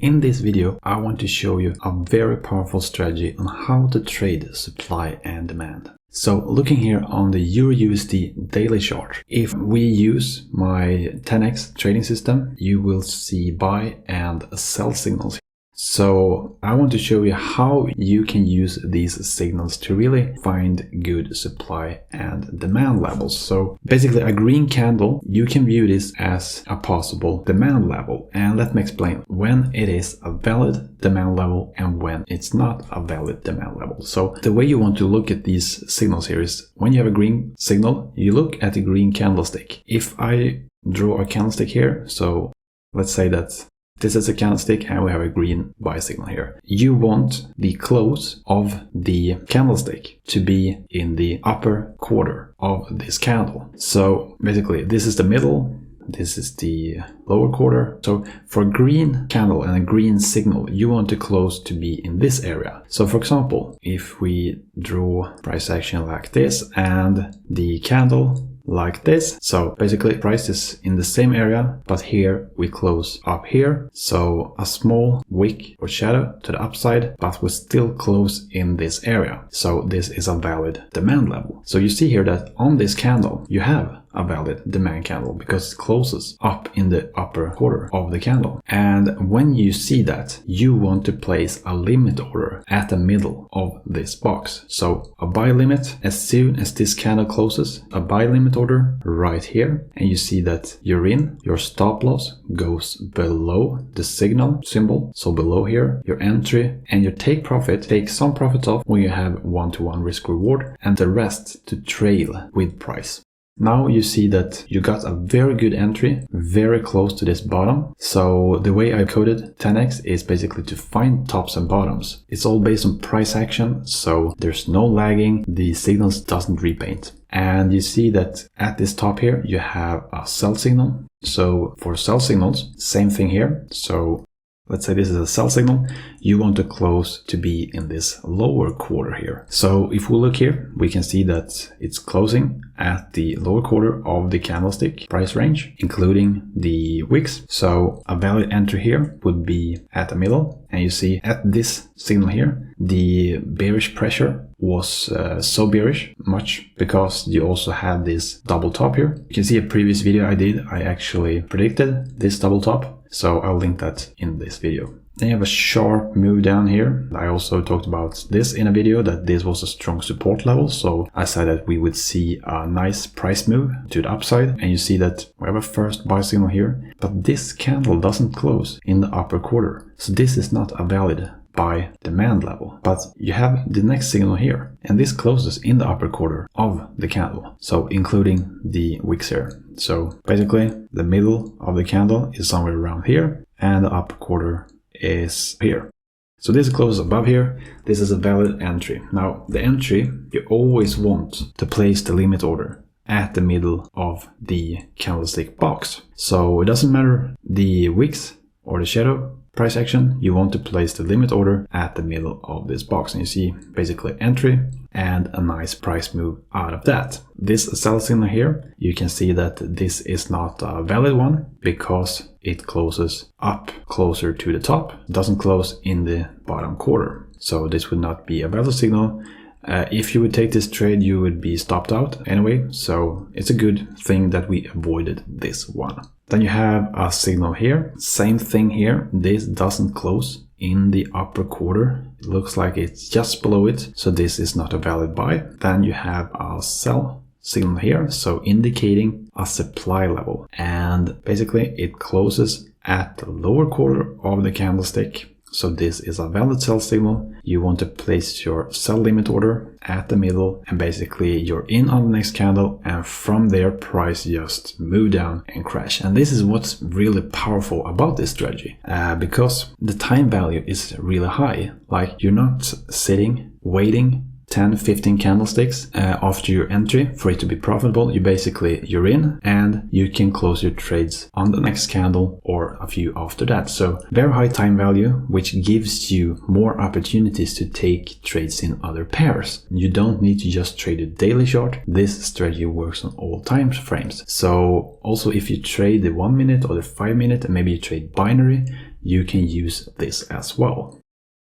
In this video, I want to show you a very powerful strategy on how to trade supply and demand. So looking here on the EUR/USD daily chart, if we use my 10x trading system, you will see buy and sell signals. So I want to show you how you can use these signals to really find good supply and demand levels. So basically a green candle, you can view this as a possible demand level. And let me explain when it is a valid demand level and when it's not a valid demand level. So the way you want to look at these signals here is when you have a green signal, you look at the green candlestick. If I draw a candlestick here, so let's say that this is a candlestick and we have a green buy signal here. You want the close of the candlestick to be in the upper quarter of this candle. So basically this is the middle, this is the lower quarter. So for a green candle and a green signal, you want the close to be in this area. So for example, if we draw price action like this and the candle like this, so basically price is in the same area, but here we close up here, so a small wick or shadow to the upside, but we still close in this area. So this is a valid demand level. So you see here that on this candle you have a valid demand candle because it closes up in the upper quarter of the candle. And when you see that, you want to place a limit order at the middle of this box. So a buy limit, as soon as this candle closes, a buy limit order right here, and you see that you're in, your stop loss goes below the signal symbol, so below here, your entry, and your take profit, take some profits off when you have one-to-one risk reward, and the rest to trail with price. Now you see that you got a very good entry, very close to this bottom. So the way I coded 10x is basically to find tops and bottoms. It's all based on price action, so there's no lagging, the signals doesn't repaint. And you see that at this top here, you have a sell signal. So for sell signals, same thing here. So let's say this is a sell signal, you want to close to be in this lower quarter here. So if we look here, we can see that it's closing at the lower quarter of the candlestick price range, including the wicks. So a valid entry here would be at the middle. And you see at this signal here, the bearish pressure was so bearish, much because you also had this double top here. You can see a previous video I did, I actually predicted this double top. So I'll link that in this video. Then you have a sharp move down here. I also talked about this in a video, that this was a strong support level. So I said that we would see a nice price move to the upside. And you see that we have a first buy signal here, but this candle doesn't close in the upper quarter. So this is not a valid buy demand level, but you have the next signal here, and this closes in the upper quarter of the candle, so including the wicks here. So basically the middle of the candle is somewhere around here and the upper quarter is here. So this closes above here. This is a valid entry. Now the entry, you always want to place the limit order at the middle of the candlestick box. So it doesn't matter the wicks or the shadow price action, you want to place the limit order at the middle of this box. And you see basically entry and a nice price move out of that. This sell signal here, you can see that this is not a valid one because it closes up closer to the top, it doesn't close in the bottom quarter. So this would not be a valid signal. If you would take this trade, you would be stopped out anyway. So it's a good thing that we avoided this one. Then you have a signal here, same thing here. This doesn't close in the upper quarter. It looks like it's just below it. So this is not a valid buy. Then you have a sell signal here, so indicating a supply level. And basically it closes at the lower quarter of the candlestick. So this is a valid sell signal. You want to place your sell limit order at the middle, and basically you're in on the next candle, and from there price just move down and crash. And this is what's really powerful about this strategy, because the time value is really high. Like you're not sitting waiting 10-15 candlesticks after your entry for it to be profitable. You're in and you can close your trades on the next candle or a few after that. So very high time value, which gives you more opportunities to take trades in other pairs. You don't need to just trade a daily chart. This strategy works on all time frames. So also if you trade the 1 minute or the 5 minute, and maybe you trade binary, you can use this as well.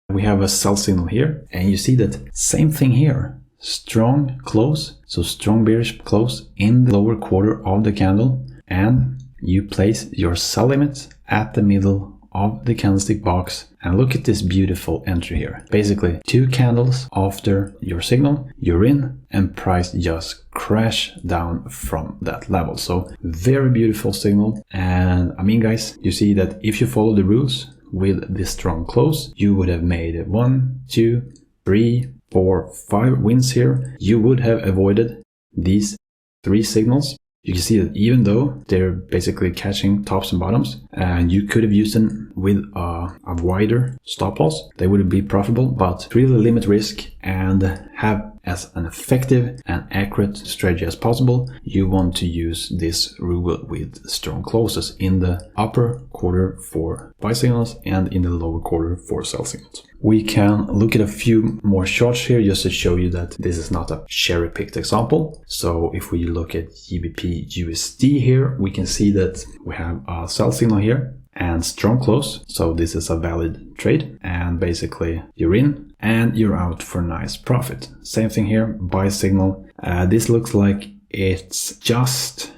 We have a sell signal here, and you see that same thing here. Strong close, so strong bearish close in the lower quarter of the candle, and you place your sell limit at the middle of the candlestick box, and look at this beautiful entry here. Basically 2 candles after your signal, you're in, and price just crash down from that level. So very beautiful signal. And I mean, guys, you see that if you follow the rules with this strong close, you would have made 1, 2, 3, 4, 5 wins here. You would have avoided these 3 signals. You can see that even though they're basically catching tops and bottoms, and you could have used them with a wider stop loss, they would be profitable, but really limit risk and have as an effective and accurate strategy as possible. You want to use this rule with strong closes in the upper quarter for buy signals and in the lower quarter for sell signals. We can look at a few more charts here just to show you that this is not a cherry-picked example. So if we look at GBP USD here, we can see that we have a sell signal here and strong close. So this is a valid trade, and basically you're in and you're out for nice profit. Same thing here, buy signal. This looks like it's just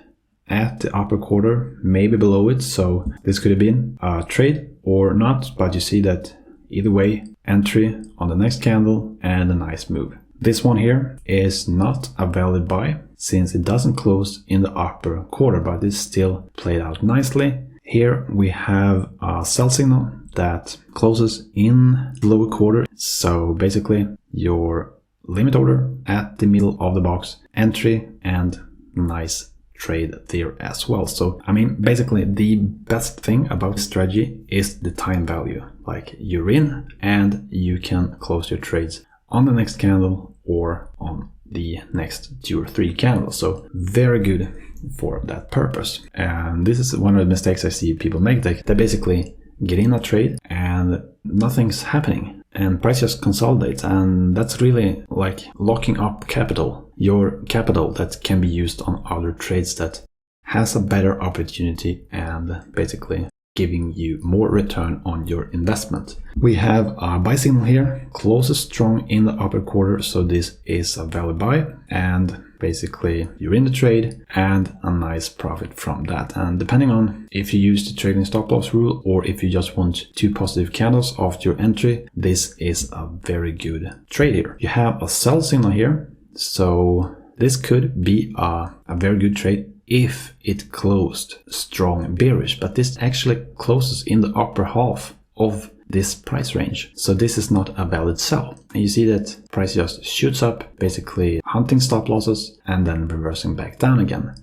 at the upper quarter, maybe below it. So this could have been a trade or not, but you see that either way, entry on the next candle and a nice move. This one here is not a valid buy since it doesn't close in the upper quarter, but it's still played out nicely. Here we have a sell signal that closes in the lower quarter. So basically your limit order at the middle of the box, entry, and nice trade there as well. So I mean, basically the best thing about this strategy is the time value. Like you're in and you can close your trades on the next candle or on the next 2 or 3 candles. So very good for that purpose. And this is one of the mistakes I see people make. They basically get in a trade and nothing's happening and price just consolidates, and that's really like locking up capital, your capital that can be used on other trades that has a better opportunity and basically giving you more return on your investment. We have a buy signal here, closes strong in the upper quarter, so this is a valid buy, and basically you're in the trade and a nice profit from that. And depending on if you use the trading stop loss rule or if you just want 2 positive candles after your entry, this is a very good trade here. You have a sell signal here, so this could be a very good trade if it closed strong bearish, but this actually closes in the upper half of this price range. So this is not a valid sell. And you see that price just shoots up, basically hunting stop losses and then reversing back down again.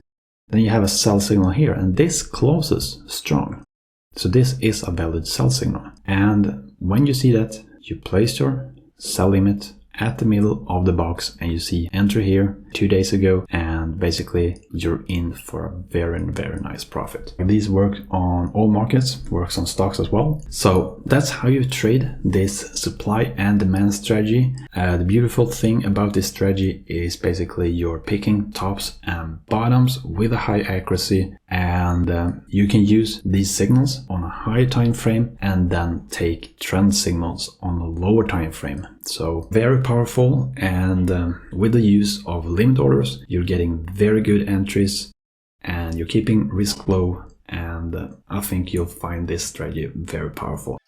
Then you have a sell signal here, and this closes strong. So this is a valid sell signal. And when you see that, you place your sell limit at the middle of the box and you see entry here 2 days ago, and basically you're in for a very nice profit. These work on all markets, works on stocks as well. So that's how you trade this supply and demand strategy. The beautiful thing about this strategy is basically you're picking tops and bottoms with a high accuracy, and you can use these signals on a higher time frame and then take trend signals on a lower time frame. So very powerful, and with the use of limit orders, you're getting very good entries and you're keeping risk low, and I think you'll find this strategy very powerful.